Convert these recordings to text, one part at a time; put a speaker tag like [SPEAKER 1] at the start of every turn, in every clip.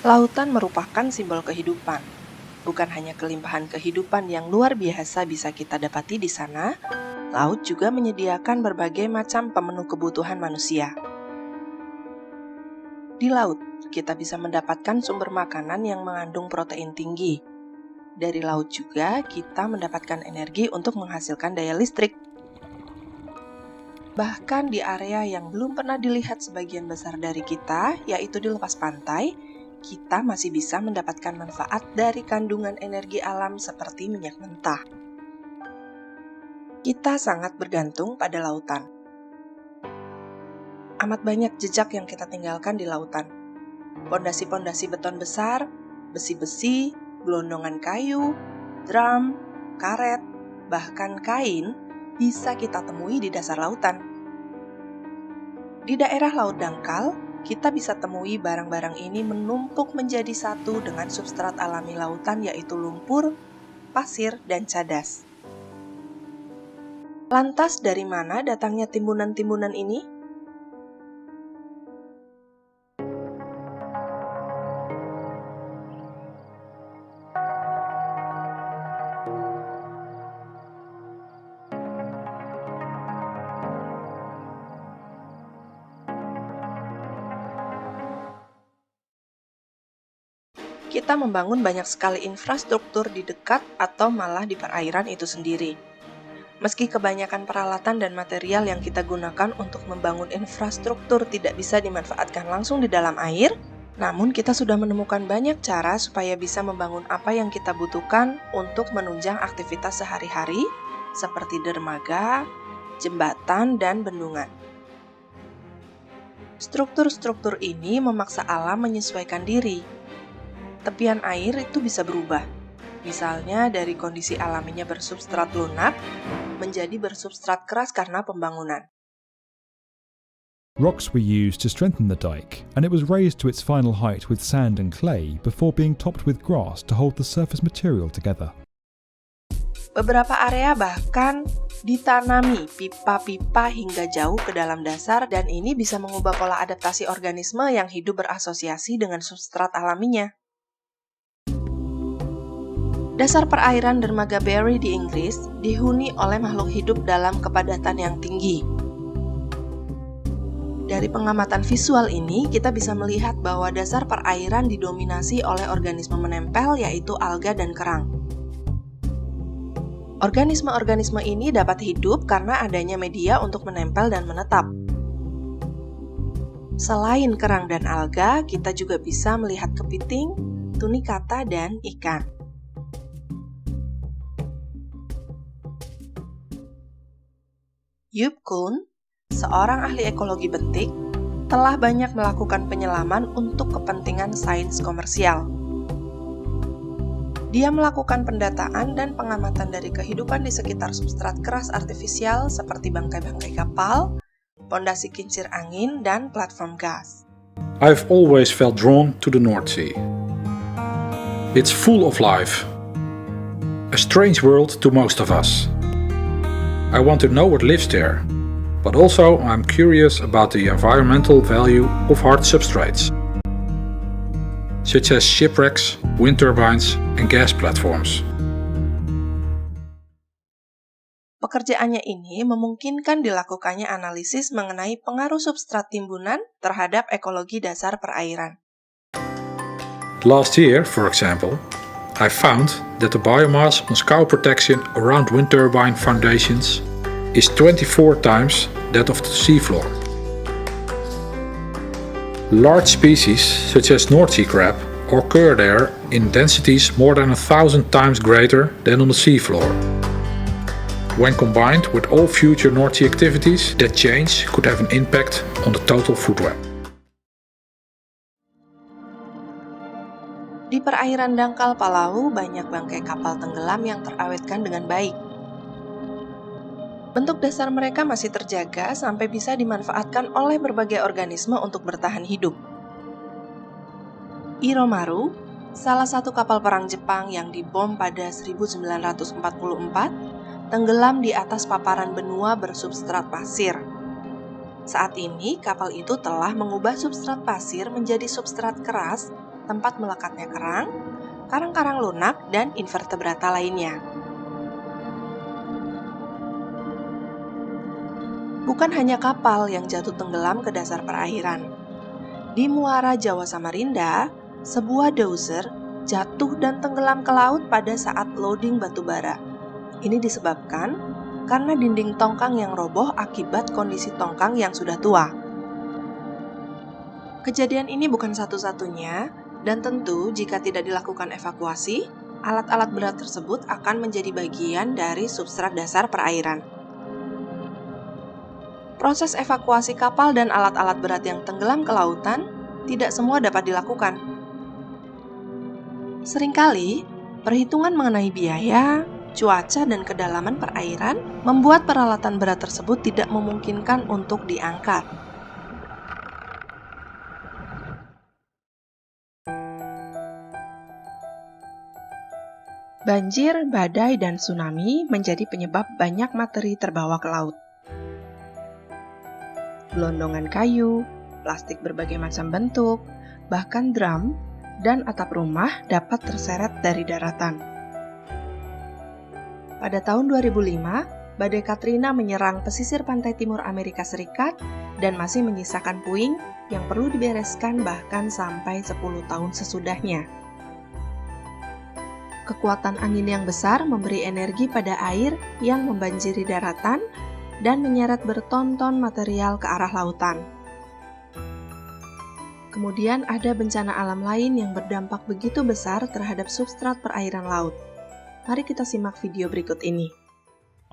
[SPEAKER 1] Lautan merupakan simbol kehidupan. Bukan hanya kelimpahan kehidupan yang luar biasa bisa kita dapati di sana, laut juga menyediakan berbagai macam pemenuh kebutuhan manusia. Di laut, kita bisa mendapatkan sumber makanan yang mengandung protein tinggi. Dari laut juga kita mendapatkan energi untuk menghasilkan daya listrik. Bahkan di area yang belum pernah dilihat sebagian besar dari kita, yaitu di lepas pantai, kita masih bisa mendapatkan manfaat dari kandungan energi alam seperti minyak mentah. Kita sangat bergantung pada lautan. Amat banyak jejak yang kita tinggalkan di lautan. Pondasi-pondasi beton besar, besi-besi, gelondongan kayu, drum, karet, bahkan kain bisa kita temui di dasar lautan. Di daerah laut dangkal, kita bisa temui barang-barang ini menumpuk menjadi satu dengan substrat alami lautan yaitu lumpur, pasir, dan cadas. Lantas dari mana datangnya timbunan-timbunan ini? Kita membangun banyak sekali infrastruktur di dekat atau malah di perairan itu sendiri. Meski kebanyakan peralatan dan material yang kita gunakan untuk membangun infrastruktur tidak bisa dimanfaatkan langsung di dalam air, namun kita sudah menemukan banyak cara supaya bisa membangun apa yang kita butuhkan untuk menunjang aktivitas sehari-hari, seperti dermaga, jembatan, dan bendungan. Struktur-struktur ini memaksa alam menyesuaikan diri. Tepian air itu bisa berubah, misalnya dari kondisi alaminya bersubstrat lunak menjadi bersubstrat keras karena pembangunan.
[SPEAKER 2] Rocks were used to strengthen the dike, and it was raised to its final height with sand and clay before being topped with grass to hold the surface material together.
[SPEAKER 1] Beberapa area bahkan ditanami pipa-pipa hingga jauh ke dalam dasar, dan ini bisa mengubah pola adaptasi organisme yang hidup berasosiasi dengan substrat alaminya. Dasar perairan dermaga Barry di Inggris dihuni oleh makhluk hidup dalam kepadatan yang tinggi. Dari pengamatan visual ini, kita bisa melihat bahwa dasar perairan didominasi oleh organisme menempel, yaitu alga dan kerang. Organisme-organisme ini dapat hidup karena adanya media untuk menempel dan menetap. Selain kerang dan alga, kita juga bisa melihat kepiting, tunicata, dan ikan. Yup Kuhn, seorang ahli ekologi bentik, telah banyak melakukan penyelaman untuk kepentingan sains komersial. Dia melakukan pendataan dan pengamatan dari kehidupan di sekitar substrat keras artifisial seperti bangkai-bangkai kapal, pondasi kincir angin, dan platform gas.
[SPEAKER 3] I've always felt drawn to the North Sea. It's full of life. A strange world to most of us. I want to know what lives there, but also I'm curious about the environmental value of hard substrates, such as shipwrecks, wind turbines, and gas platforms.
[SPEAKER 1] Pekerjaannya ini memungkinkan dilakukannya analisis mengenai pengaruh substrat timbunan terhadap ekologi dasar perairan.
[SPEAKER 3] Last year, for example, I found that the biomass on scour protection around wind turbine foundations is 24 times that of the seafloor. Large species such as North Sea crab occur there in densities more than 1,000 times greater than on the seafloor. When combined with all future North Sea activities, that change could have an impact on the total food web.
[SPEAKER 1] Di perairan dangkal Palau, banyak bangkai kapal tenggelam yang terawetkan dengan baik. Bentuk dasar mereka masih terjaga sampai bisa dimanfaatkan oleh berbagai organisme untuk bertahan hidup. Iromaru, salah satu kapal perang Jepang yang dibom pada 1944, tenggelam di atas paparan benua bersubstrat pasir. Saat ini, kapal itu telah mengubah substrat pasir menjadi substrat keras tempat melekatnya kerang, karang-karang lunak, dan invertebrata lainnya. Bukan hanya kapal yang jatuh tenggelam ke dasar perairan. Di Muara Jawa Samarinda, sebuah dozer jatuh dan tenggelam ke laut pada saat loading batu bara. Ini disebabkan karena dinding tongkang yang roboh akibat kondisi tongkang yang sudah tua. Kejadian ini bukan satu-satunya, dan tentu jika tidak dilakukan evakuasi, alat-alat berat tersebut akan menjadi bagian dari substrat dasar perairan. Proses evakuasi kapal dan alat-alat berat yang tenggelam ke lautan tidak semua dapat dilakukan. Seringkali, perhitungan mengenai biaya, cuaca, dan kedalaman perairan membuat peralatan berat tersebut tidak memungkinkan untuk diangkat. Banjir, badai, dan tsunami menjadi penyebab banyak materi terbawa ke laut. Gelondongan kayu, plastik berbagai macam bentuk, bahkan drum dan atap rumah dapat terseret dari daratan. Pada tahun 2005, badai Katrina menyerang pesisir pantai timur Amerika Serikat dan masih menyisakan puing yang perlu dibereskan bahkan sampai 10 tahun sesudahnya. Kekuatan angin yang besar memberi energi pada air yang membanjiri daratan dan menyeret bertonton material ke arah lautan. Kemudian ada bencana alam lain yang berdampak begitu besar terhadap substrat perairan laut. Mari kita simak video berikut ini.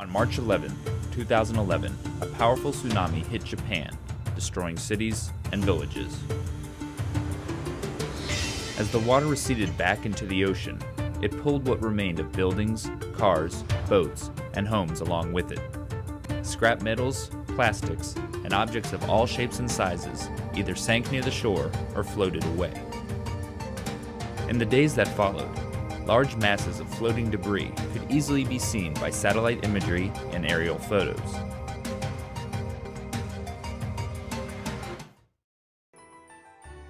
[SPEAKER 4] On March 11, 2011, a powerful tsunami hit Japan, destroying cities and villages. As the water receded back into the ocean, it pulled what remained of buildings, cars, boats, and homes along with it. Scrap metals, plastics, and objects of all shapes and sizes either sank near the shore or floated away. In the days that followed, large masses of floating debris could easily be seen by satellite imagery and aerial photos.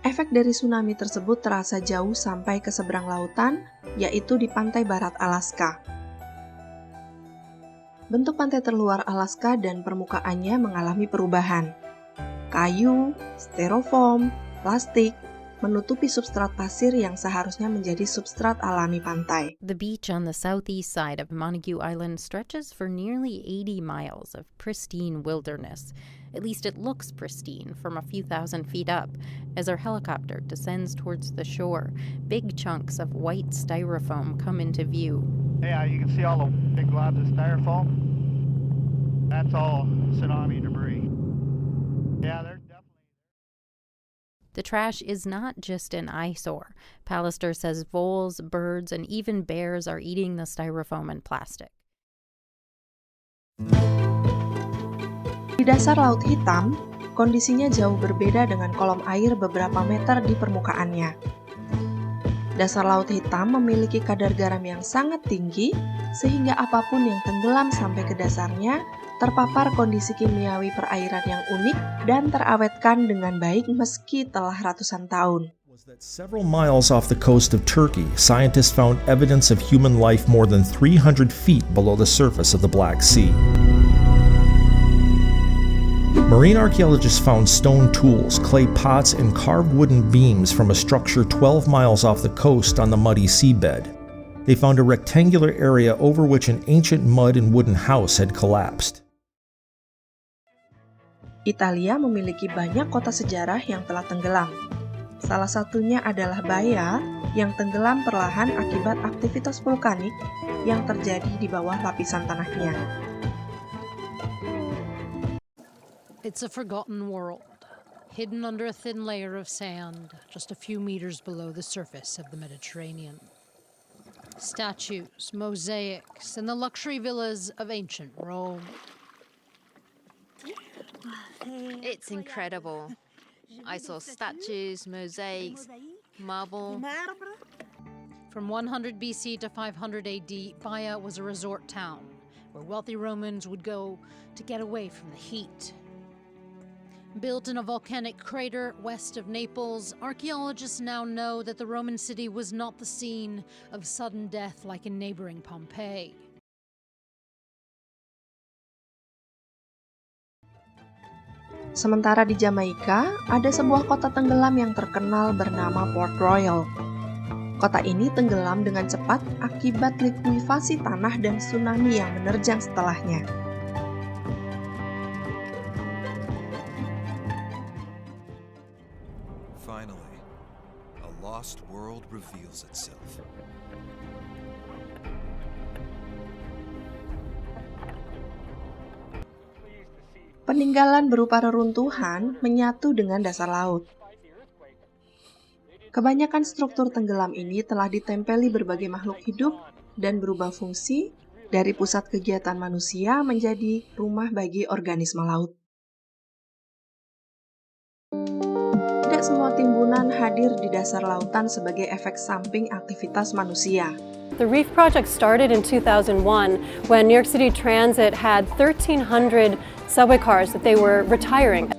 [SPEAKER 1] Efek dari tsunami tersebut terasa jauh sampai ke seberang lautan, yaitu di pantai barat Alaska. Bentuk pantai terluar Alaska dan permukaannya mengalami perubahan. Kayu, styrofoam, plastik, menutupi substrat pasir yang seharusnya menjadi substrat alami pantai.
[SPEAKER 5] The beach on the southeast side of Montague Island stretches for nearly 80 miles of pristine wilderness. At least it looks pristine from a few thousand feet up. As our helicopter descends towards the shore, big chunks of white styrofoam come into view.
[SPEAKER 6] Yeah, you can see all the big globs of styrofoam. That's all tsunami debris. Yeah, there's definitely...
[SPEAKER 5] The trash is not just an eyesore. Pallister says voles, birds, and even bears are eating the styrofoam and plastic.
[SPEAKER 1] Di dasar Laut Hitam, kondisinya jauh berbeda dengan kolom air beberapa meter di permukaannya. Dasar Laut Hitam memiliki kadar garam yang sangat tinggi, sehingga apapun yang tenggelam sampai ke dasarnya terpapar kondisi kimiawi perairan yang unik dan terawetkan dengan baik meski telah ratusan tahun.
[SPEAKER 7] Several miles off the coast of Turkey, scientists found evidence of human life more than 300 feet below the surface of the Black Sea. Marine archaeologists found stone tools, clay pots, and carved wooden beams from a structure 12 miles off the coast on the muddy seabed. They found a rectangular area over which an ancient mud and wooden house had collapsed.
[SPEAKER 1] Italia memiliki banyak kota sejarah yang telah tenggelam. Salah satunya adalah Baia yang tenggelam perlahan akibat aktivitas vulkanik yang terjadi di bawah lapisan tanahnya.
[SPEAKER 8] It's a forgotten world, hidden under a thin layer of sand just a few meters below the surface of the Mediterranean. Statues, mosaics, and the luxury villas of ancient Rome.
[SPEAKER 9] It's incredible. I saw statues, mosaics, marble.
[SPEAKER 8] From 100 BC to 500 AD, Baia was a resort town where wealthy Romans would go to get away from the heat. Built in a volcanic crater west of Naples, archaeologists now know that the Roman city was not the scene of sudden death like in neighboring Pompeii.
[SPEAKER 1] Sementara di Jamaika, ada sebuah kota tenggelam yang terkenal bernama Port Royal. Kota ini tenggelam dengan cepat akibat likuifasi tanah dan tsunami yang menerjang setelahnya.
[SPEAKER 10] Finally, a lost world reveals itself.
[SPEAKER 1] Peninggalan berupa reruntuhan menyatu dengan dasar laut. Kebanyakan struktur tenggelam ini telah ditempeli berbagai makhluk hidup dan berubah fungsi dari pusat kegiatan manusia menjadi rumah bagi organisme laut. Tidak semua timbunan hadir di dasar lautan sebagai efek samping aktivitas manusia.
[SPEAKER 11] The Reef Project started in 2001 when New York City Transit had 1,300 subway cars that they were retiring.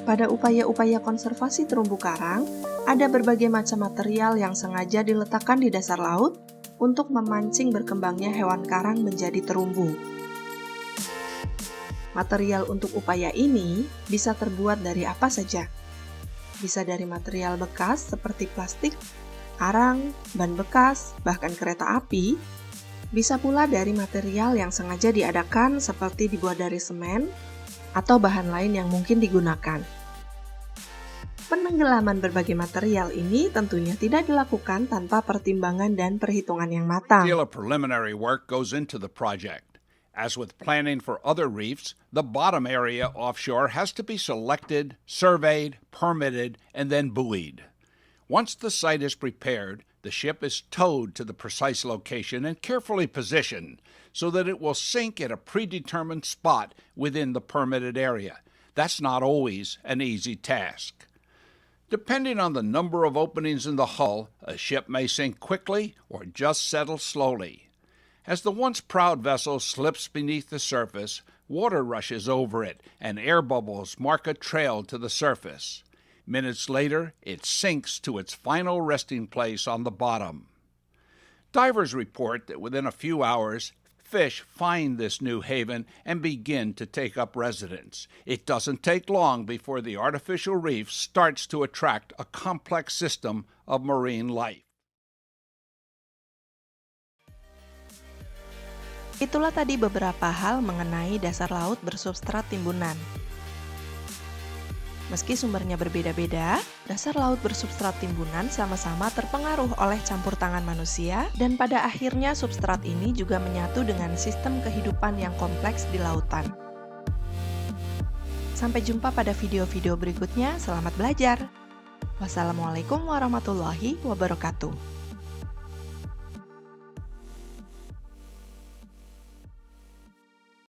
[SPEAKER 1] Pada upaya-upaya konservasi terumbu karang, ada berbagai macam material yang sengaja diletakkan di dasar laut untuk memancing berkembangnya hewan karang menjadi terumbu. Material untuk upaya ini bisa terbuat dari apa saja. Bisa dari material bekas seperti plastik, karang, ban bekas, bahkan kereta api. Bisa pula dari material yang sengaja diadakan seperti dibuat dari semen atau bahan lain yang mungkin digunakan. Penenggelaman berbagai material ini tentunya tidak dilakukan tanpa pertimbangan dan perhitungan yang matang.
[SPEAKER 12] A deal of preliminary work goes into the project. As with planning for other reefs, the bottom area offshore has to be selected, surveyed, permitted, and then buoyed. Once the site is prepared, the ship is towed to the precise location and carefully positioned so that it will sink at a predetermined spot within the permitted area. That's not always an easy task. Depending on the number of openings in the hull, a ship may sink quickly or just settle slowly. As the once proud vessel slips beneath the surface, water rushes over it and air bubbles mark a trail to the surface. Minutes later, it sinks to its final resting place on the bottom. Divers report that within a few hours, fish find this new haven and begin to take up residence. It doesn't take long before the artificial reef starts to attract a complex system of marine life.
[SPEAKER 1] Itulah tadi beberapa hal mengenai dasar laut bersubstrat timbunan. Meski sumbernya berbeda-beda, dasar laut bersubstrat timbunan sama-sama terpengaruh oleh campur tangan manusia dan pada akhirnya substrat ini juga menyatu dengan sistem kehidupan yang kompleks di lautan. Sampai jumpa pada video-video berikutnya, selamat belajar. Wassalamualaikum warahmatullahi wabarakatuh.